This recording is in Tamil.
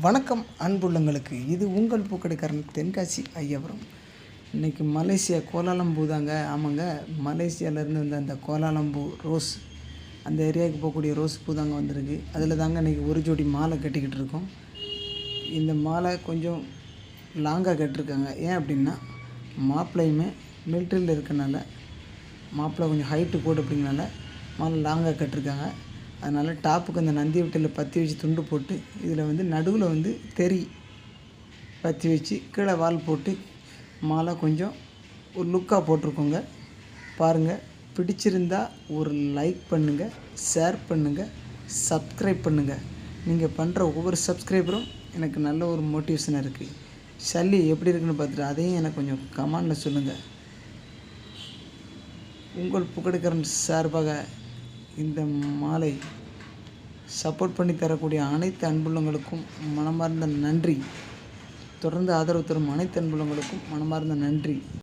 வணக்கம் அன்புள்ளங்களுக்கு. இது உங்கள் பூக்கடைக்காரன் தென்காசி ஐயாபுரம். இன்றைக்கி மலேசியா கோலாலம்பூ தாங்க. ஆமாங்க, மலேசியாவிலேருந்து வந்த அந்த கோலாலம்பூ ரோஸ், அந்த ஏரியாவுக்கு போகக்கூடிய ரோஸ் பூ தாங்க வந்திருக்கு. அதில் தாங்க இன்றைக்கி ஒரு ஜோடி மாலை கட்டிக்கிட்டு இருக்கோம். இந்த மாலை கொஞ்சம் லாங்காக கட்டிருக்காங்க. ஏன் அப்படின்னா, மாப்பிள்ளையுமே மிலிட்ரியில் இருக்கனால, மாப்பிள்ளை கொஞ்சம் ஹைட்டு போட்டு அப்படிங்கனால மாலை லாங்காக கட்டிருக்காங்க. அதனால் டாப்புக்கு அந்த நந்தி வட்டில் பற்றி வச்சு துண்டு போட்டு, இதில் நடுவில் தெறி பற்றி வச்சு கீழே வால் போட்டு மாலை கொஞ்சம் ஒரு லுக்காக போட்டிருக்கோங்க. பாருங்கள், பிடிச்சிருந்தா ஒரு லைக் பண்ணுங்கள், ஷேர் பண்ணுங்கள், சப்ஸ்கிரைப் பண்ணுங்கள். நீங்கள் பண்ணுற ஒவ்வொரு சப்ஸ்கிரைபரும் எனக்கு நல்ல ஒரு மோட்டிவேஷனாக இருக்குது. சல்லி எப்படி இருக்குன்னு பார்த்துட்டு அதையும் எனக்கு கொஞ்சம் கமெண்டில் சொல்லுங்கள். உங்கள் பூக்கடைக்காரன் சார்பாக இந்த மாலை சப்போர்ட் பண்ணி தரக்கூடிய அனைத்து அன்புள்ளங்களுக்கும் மனமார்ந்த நன்றி. தொடர்ந்து ஆதரவு தரும் அனைத்து அன்புள்ளங்களுக்கும் மனமார்ந்த நன்றி.